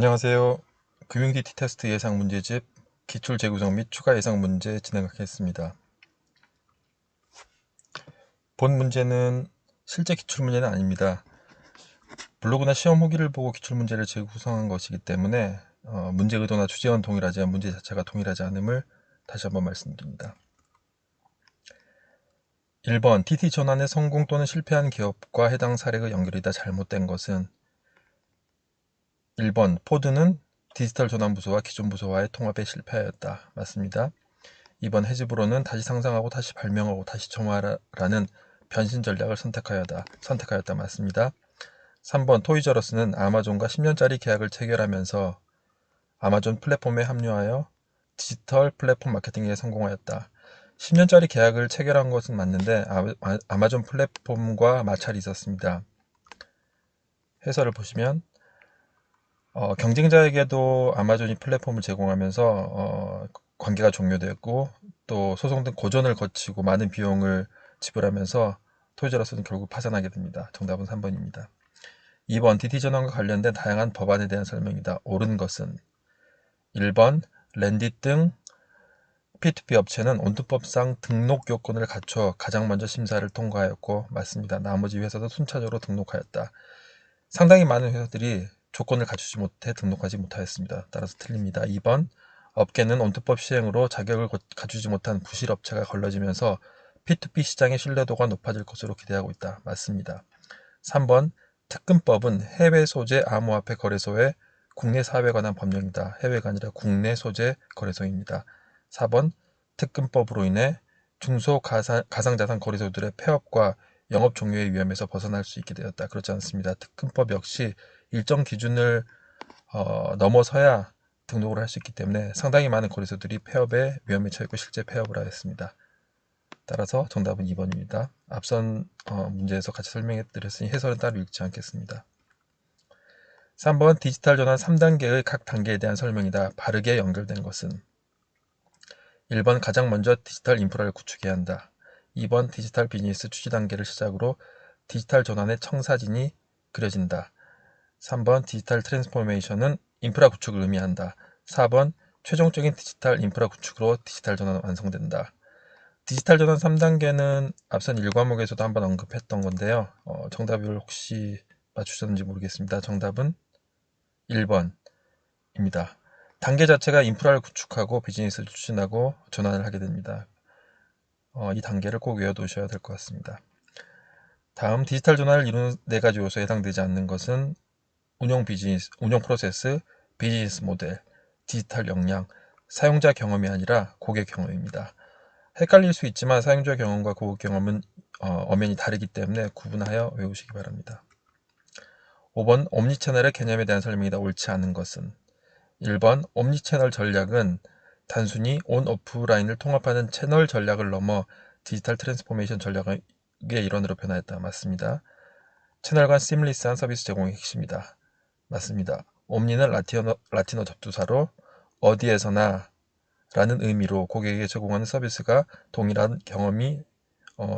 안녕하세요. 금융DT 테스트 예상 문제집 기출 재구성 및 추가 예상 문제 진행하겠습니다. 본 문제는 실제 기출 문제는 아닙니다. 블로그나 시험 후기를 보고 기출 문제를 재구성한 것이기 때문에 문제 의도나 주제는 동일하지만 문제 자체가 동일하지 않음을 다시 한번 말씀드립니다. 1번 TT 전환의 성공 또는 실패한 기업과 해당 사례의 연결이 다 잘못된 것은 1번 포드는 디지털 전환 부서와 기존 부서와의 통합에 실패하였다. 맞습니다. 2번 해지브로는 다시 상장하고 다시 발명하고 다시 정화라는 변신 전략을 선택하였다. 맞습니다. 3번 토이저러스는 아마존과 10년짜리 계약을 체결하면서 아마존 플랫폼에 합류하여 디지털 플랫폼 마케팅에 성공하였다. 10년짜리 계약을 체결한 것은 맞는데 아마존 플랫폼과 마찰이 있었습니다. 해설을 보시면 경쟁자에게도 아마존이 플랫폼을 제공하면서 관계가 종료되었고 또 소송 등 고전을 거치고 많은 비용을 지불하면서 토이저러스는 결국 파산하게 됩니다. 정답은 3번입니다. 2번 DT전환과 관련된 다양한 법안에 대한 설명이다. 옳은 것은 1번 랜딧 등 P2P 업체는 온두법상 등록 요건을 갖춰 가장 먼저 심사를 통과하였고 맞습니다. 나머지 회사도 순차적으로 등록하였다. 상당히 많은 회사들이 조건을 갖추지 못해 등록하지 못하였습니다. 따라서 틀립니다. 2번 업계는 온두법 시행으로 자격을 갖추지 못한 부실 업체가 걸러지면서 P2P 시장의 신뢰도가 높아질 것으로 기대하고 있다. 맞습니다. 3번 특근법은 해외 소재 암호화폐 거래소의 국내 사업에 관한 법령이다. 해외가 아니라 국내 소재 거래소입니다. 4번 특근법으로 인해 가상자산 거래소들의 폐업과 영업 종료의 위험에서 벗어날 수 있게 되었다. 그렇지 않습니다. 특근법 역시 일정 기준을 넘어서야 등록을 할 수 있기 때문에 상당히 많은 거래소들이 폐업의 위험에 처했고 실제 폐업을 하였습니다. 따라서 정답은 2번입니다. 앞선 문제에서 같이 설명해 드렸으니 해설은 따로 읽지 않겠습니다. 3번 디지털 전환 3단계의 각 단계에 대한 설명이다. 바르게 연결된 것은 1번 가장 먼저 디지털 인프라를 구축해야 한다. 2번 디지털 비즈니스 추진 단계를 시작으로 디지털 전환의 청사진이 그려진다. 3번 디지털 트랜스포메이션은 인프라 구축을 의미한다. 4번 최종적인 디지털 인프라 구축으로 디지털 전환은 완성된다. 디지털 전환 3단계는 앞선 1과목에서도 한번 언급했던 건데요. 정답을 혹시 맞추셨는지 모르겠습니다. 정답은 1번입니다. 단계 자체가 인프라를 구축하고 비즈니스를 추진하고 전환을 하게 됩니다. 이 단계를 꼭 외워두셔야 될 것 같습니다. 다음 디지털 전환을 이루는 4가지 요소에 해당되지 않는 것은 운영 프로세스, 비즈니스 모델, 디지털 역량, 사용자 경험이 아니라 고객 경험입니다. 헷갈릴 수 있지만 사용자 경험과 고객 경험은 엄연히 다르기 때문에 구분하여 외우시기 바랍니다. 5번 옴니채널의 개념에 대한 설명이다. 옳지 않은 것은 1번 옴니채널 전략은 단순히 온 오프라인을 통합하는 채널 전략을 넘어 디지털 트랜스포메이션 전략의 일원으로 변화했다. 맞습니다. 채널 간 시뮬리스한 서비스 제공의 핵심이다. 맞습니다. 옴니는 라틴어 접두사로 어디에서나 라는 의미로 고객에게 제공하는 서비스가 동일한 경험이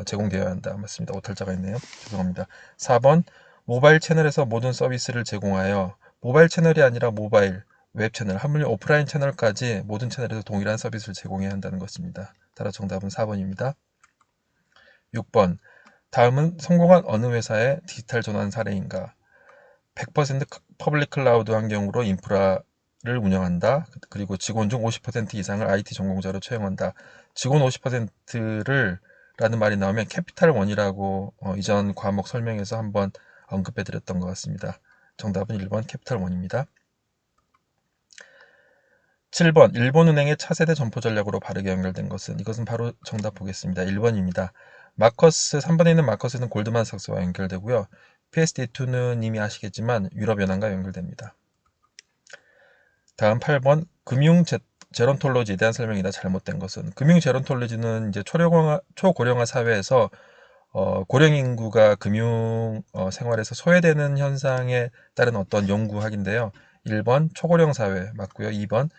제공되어야 한다. 맞습니다. 오탈자가 있네요. 죄송합니다. 4번 모바일 채널에서 모든 서비스를 제공하여 모바일 채널이 아니라 모바일, 웹 채널, 하물며 오프라인 채널까지 모든 채널에서 동일한 서비스를 제공해야 한다는 것입니다. 따라 정답은 4번입니다. 6번 다음은 성공한 어느 회사의 디지털 전환 사례인가? 100% 퍼블릭 클라우드 환경으로 인프라를 운영한다. 그리고 직원 중 50% 이상을 IT 전공자로 채용한다. 직원 50%를 라는 말이 나오면 캐피탈원이라고 이전 과목 설명에서 한번 언급해 드렸던 것 같습니다. 정답은 1번 캐피탈원입니다. 7번 일본은행의 차세대 점포 전략으로 바르게 연결된 것은 이것은 바로 정답 보겠습니다. 1번입니다. 3번에 있는 마커스는 골드만삭스와 연결되고요. PSD2는 이미 아시겠지만 유럽연합과 연결됩니다. 다음 8번 금융 제론톨로지에 대한 설명이다. 잘못된 것은 금융 제론톨로지는 이제 초고령화 사회에서 고령 인구가 금융 생활에서 소외되는 현상에 따른 어떤 연구학인데요. 1번 초고령 사회 맞고요. 2번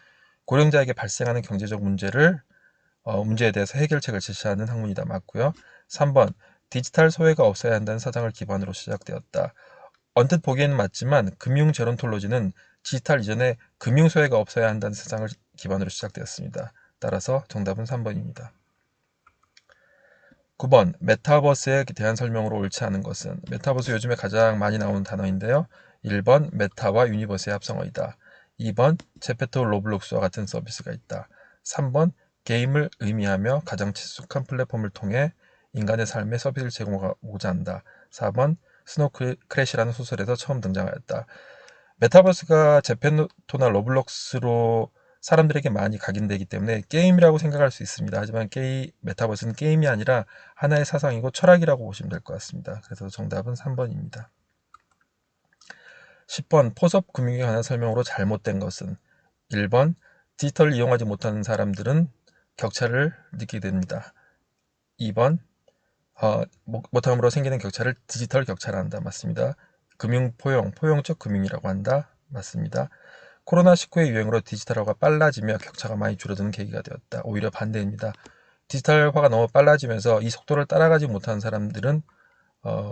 고령자에게 발생하는 경제적 문제에 대해서 해결책을 제시하는 학문이다. 맞고요. 3번 디지털 소외가 없어야 한다는 사상을 기반으로 시작되었다. 언뜻 보기에는 맞지만 금융 제론톨로지는 디지털 이전에 금융소외가 없어야 한다는 세상을 기반으로 시작되었습니다. 따라서 정답은 3번입니다. 9번 메타버스에 대한 설명으로 옳지 않은 것은 메타버스 요즘에 가장 많이 나오는 단어인데요. 1번 메타와 유니버스의 합성어이다. 2번 제페토 로블록스와 같은 서비스가 있다. 3번 게임을 의미하며 가장 친숙한 플랫폼을 통해 인간의 삶의 서비스를 제공하고자 한다. 4번 스노우 크래시라는 소설에서 처음 등장하였다. 메타버스가 제페토나 로블록스로 사람들에게 많이 각인되기 때문에 게임이라고 생각할 수 있습니다. 하지만 메타버스는 게임이 아니라 하나의 사상이고 철학이라고 보시면 될 것 같습니다. 그래서 정답은 3번입니다. 10번 포섭 금융에 관한 설명으로 잘못된 것은 1번 디지털을 이용하지 못하는 사람들은 격차를 느끼게 됩니다. 2번 못함으로 생기는 격차를 디지털 격차라 한다. 맞습니다. 금융 포용적 금융이라고 한다. 맞습니다. 코로나19의 유행으로 디지털화가 빨라지며 격차가 많이 줄어드는 계기가 되었다. 오히려 반대입니다. 디지털화가 너무 빨라지면서 이 속도를 따라가지 못하는 사람들은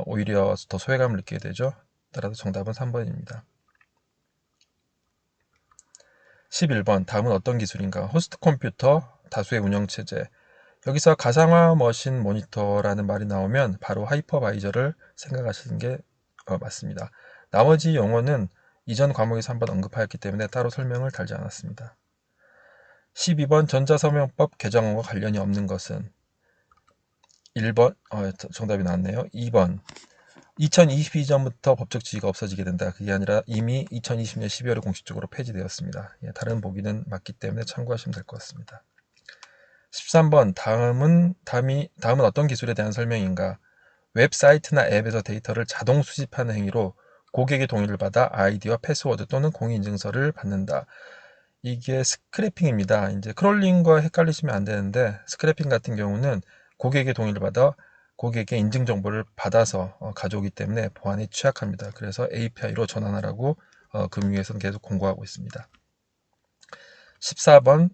오히려 더 소외감을 느끼게 되죠. 따라서 정답은 3번입니다. 11번 다음은 어떤 기술인가? 호스트 컴퓨터, 다수의 운영체제. 여기서 가상화 머신 모니터라는 말이 나오면 바로 하이퍼바이저를 생각하시는 게 맞습니다. 나머지 용어는 이전 과목에서 한번 언급하였기 때문에 따로 설명을 달지 않았습니다. 12번 전자서명법 개정안과 관련이 없는 것은 1번 정답이 나왔네요. 2번 2022년부터 법적 지위가 없어지게 된다. 그게 아니라 이미 2020년 12월에 공식적으로 폐지되었습니다. 다른 보기는 맞기 때문에 참고하시면 될 것 같습니다. 13번 다음은 어떤 기술에 대한 설명인가? 웹사이트나 앱에서 데이터를 자동 수집하는 행위로 고객의 동의를 받아 아이디와 패스워드 또는 공인인증서를 받는다. 이게 스크래핑입니다. 이제 크롤링과 헷갈리시면 안 되는데 스크래핑 같은 경우는 고객의 동의를 받아 고객의 인증 정보를 받아서 가져오기 때문에 보안에 취약합니다. 그래서 API로 전환하라고 금융위에서는 계속 공고하고 있습니다. 14번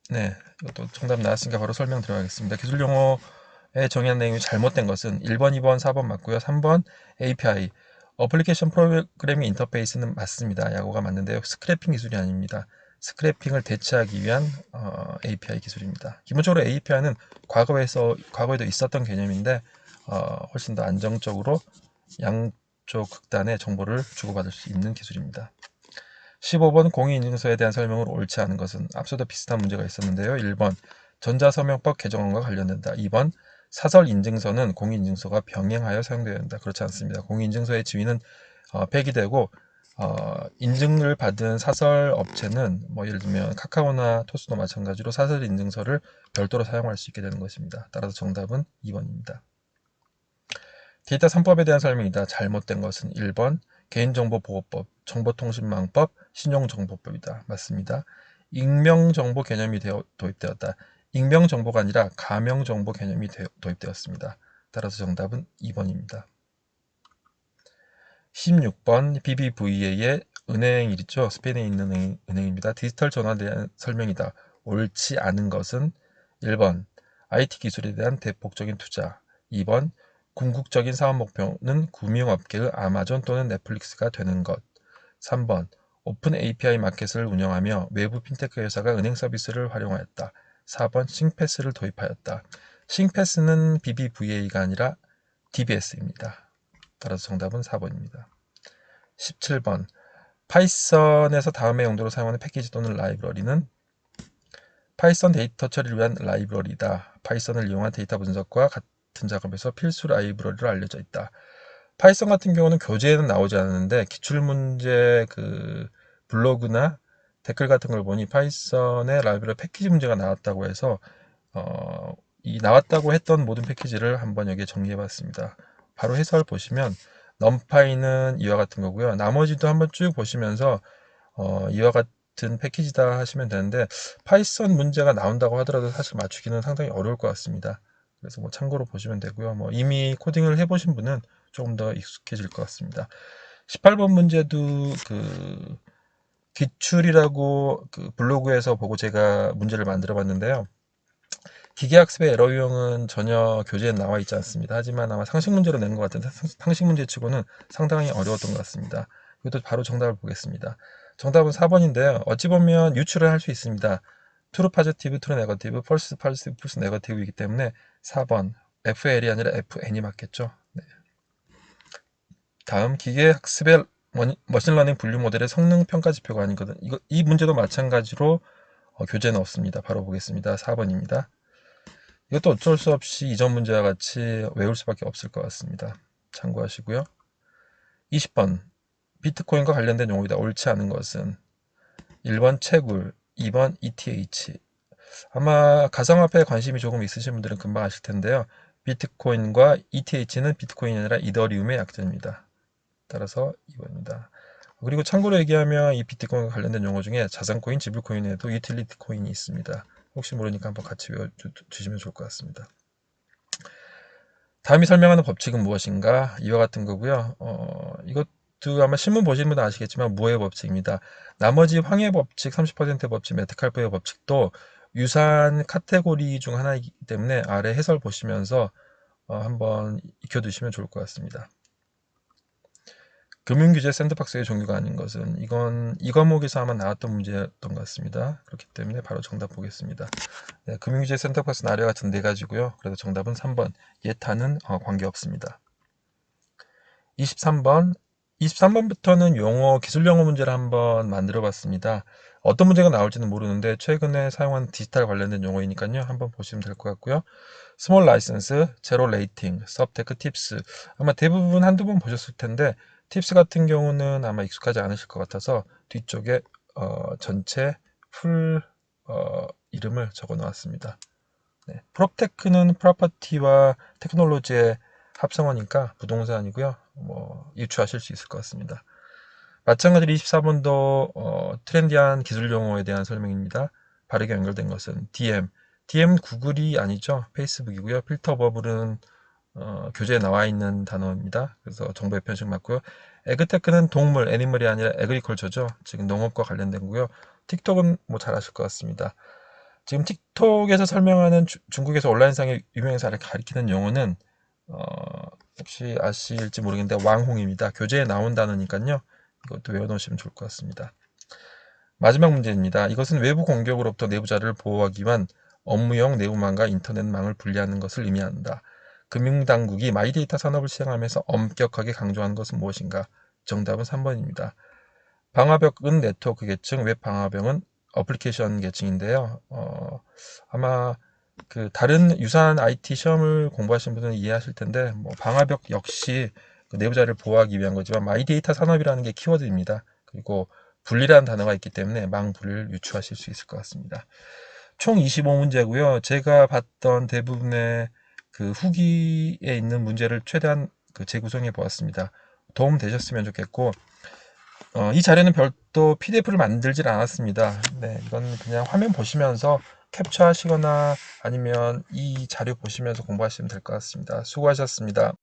네, 이것도 정답 나왔으니까 바로 설명 들어가겠습니다. 기술 용어에 정의한 내용이 잘못된 것은 1번, 2번, 4번 맞고요. 3번 API, 어플리케이션 프로그래밍 인터페이스는 맞습니다. 약어가 맞는데요. 스크래핑 기술이 아닙니다. 스크래핑을 대체하기 위한 API 기술입니다. 기본적으로 API는 과거에도 있었던 개념인데 훨씬 더 안정적으로 양쪽 극단의 정보를 주고받을 수 있는 기술입니다. 15번 공인인증서에 대한 설명으로 옳지 않은 것은 앞서도 비슷한 문제가 있었는데요. 1번 전자서명법 개정안과 관련된다. 2번 사설인증서는 공인인증서가 병행하여 사용되어야 한다. 그렇지 않습니다. 공인인증서의 지위는 폐기되고 인증을 받은 사설 업체는 예를 들면 카카오나 토스도 마찬가지로 사설인증서를 별도로 사용할 수 있게 되는 것입니다. 따라서 정답은 2번입니다. 데이터 3법에 대한 설명이다. 잘못된 것은 1번 개인정보보호법, 정보통신망법, 신용정보법이다. 맞습니다. 익명정보 개념이 도입되었다. 익명정보가 아니라 가명정보 개념이 도입되었습니다. 따라서 정답은 2번입니다. 16번 BBVA의 은행일 있죠. 스페인에 있는 은행입니다. 디지털 전환에 대한 설명이다. 옳지 않은 것은 1번 IT 기술에 대한 대폭적인 투자, 2번 궁극적인 사업 목표는 금융업계의 아마존 또는 넷플릭스가 되는 것, 3번 오픈 API 마켓을 운영하며 외부 핀테크 회사가 은행 서비스를 활용하였다. 4번 싱패스를 도입하였다. 싱패스는 BBVA가 아니라 DBS입니다. 따라서 정답은 4번입니다. 17번 파이썬에서 다음의 용도로 사용하는 패키지 또는 라이브러리는 파이썬 데이터 처리를 위한 라이브러리다. 파이썬을 이용한 데이터 분석과 같은 작업에서 필수 라이브러리로 알려져 있다. 파이썬 같은 경우는 교재에는 나오지 않았는데 기출문제 블로그나 댓글 같은 걸 보니 파이썬의 라이브러리 패키지 문제가 나왔다고 해서 이 나왔다고 했던 모든 패키지를 한번 여기에 정리해 봤습니다. 바로 해설 보시면 넘파이는 이와 같은 거고요. 나머지도 한번 쭉 보시면서 이와 같은 패키지다 하시면 되는데 파이썬 문제가 나온다고 하더라도 사실 맞추기는 상당히 어려울 것 같습니다. 그래서 참고로 보시면 되고요. 이미 코딩을 해보신 분은 조금 더 익숙해질 것 같습니다. 18번 문제도 기출이라고 블로그에서 보고 제가 문제를 만들어 봤는데요. 기계학습의 에러 유형은 전혀 교재에 나와 있지 않습니다. 하지만 아마 상식 문제로 낸 것 같은데 상식 문제 치고는 상당히 어려웠던 것 같습니다. 이것도 바로 정답을 보겠습니다. 정답은 4번인데요. 어찌 보면 유추를 할 수 있습니다. true positive, true negative, false positive, false negative이기 때문에 4번 FL이 아니라 FN이 맞겠죠. 네. 다음 기계학습의 머신러닝 분류 모델의 성능 평가 지표가 아니거든. 이 문제도 마찬가지로 교재는 없습니다. 바로 보겠습니다. 4번입니다. 이것도 어쩔 수 없이 이전 문제와 같이 외울 수밖에 없을 것 같습니다. 참고하시고요. 20번 비트코인과 관련된 용어이다. 옳지 않은 것은 1번 채굴, 2번 ETH. 아마 가상화폐에 관심이 조금 있으신 분들은 금방 아실 텐데요. 비트코인과 ETH는 비트코인이 아니라 이더리움의 약자입니다. 따라서 2번입니다. 그리고 참고로 얘기하면 이 비트코인과 관련된 용어 중에 자산코인, 지불코인에도 유틸리티 코인이 있습니다. 혹시 모르니까 한번 같이 외워주시면 좋을 것 같습니다. 다음이 설명하는 법칙은 무엇인가? 이와 같은 거고요. 이것도 아마 신문 보시는 분은 아시겠지만 무의 법칙입니다. 나머지 황해 법칙, 30% 법칙, 메트칼프의 법칙도 유사한 카테고리 중 하나이기 때문에 아래 해설 보시면서 한번 익혀두시면 좋을 것 같습니다. 금융규제 샌드박스의 종류가 아닌 것은 이건 이 과목에서 아마 나왔던 문제였던 것 같습니다. 그렇기 때문에 바로 정답 보겠습니다. 네, 금융규제 샌드박스는 아래와 같은 네 가지고요. 그래서 정답은 3번 예타는 관계없습니다. 23번부터는 용어 기술 영어 문제를 한번 만들어 봤습니다. 어떤 문제가 나올지는 모르는데 최근에 사용한 디지털 관련된 용어이니까요. 한번 보시면 될 것 같고요. 스몰 라이선스, 제로 레이팅, 서브테크 팁스 아마 대부분 한두 번 보셨을 텐데 팁스 같은 경우는 아마 익숙하지 않으실 것 같아서 뒤쪽에 전체 풀 이름을 적어 놓았습니다. 네. 프롭테크는 프로퍼티와 테크놀로지의 합성어니까 부동산이고요. 유추하실 수 있을 것 같습니다. 마찬가지로 24번도 트렌디한 기술 용어에 대한 설명입니다. 바르게 연결된 것은 DM 구글이 아니죠. 페이스북이고요. 필터 버블은 교재에 나와 있는 단어입니다. 그래서 정보의 편식 맞고요. 에그테크는 동물, 애니멀이 아니라 에그리컬처죠. 지금 농업과 관련된 거고요. 틱톡은 잘 아실 것 같습니다. 지금 틱톡에서 설명하는 중국에서 온라인상의 유명인사를 가리키는 용어는 혹시 아실지 모르겠는데 왕홍입니다. 교재에 나온 단어니까요. 이것도 외워놓으시면 좋을 것 같습니다. 마지막 문제입니다. 이것은 외부 공격으로부터 내부 자료를 보호하기 위한 업무용 내부망과 인터넷망을 분리하는 것을 의미한다. 금융당국이 마이데이터 산업을 시행하면서 엄격하게 강조한 것은 무엇인가? 정답은 3번입니다. 방화벽은 네트워크 계층, 웹 방화벽은 어플리케이션 계층인데요. 아마 다른 유사한 IT 시험을 공부하신 분들은 이해하실 텐데 방화벽 역시 내부 자료를 보호하기 위한 거지만 마이데이터 산업이라는 게 키워드입니다. 그리고 분리라는 단어가 있기 때문에 망분리를 유추하실 수 있을 것 같습니다. 총 25문제고요. 제가 봤던 대부분의 후기에 있는 문제를 최대한 재구성해 보았습니다. 도움 되셨으면 좋겠고 이 자료는 별도 PDF를 만들질 않았습니다. 네, 이건 그냥 화면 보시면서 캡처하시거나 아니면 이 자료 보시면서 공부하시면 될 것 같습니다. 수고하셨습니다.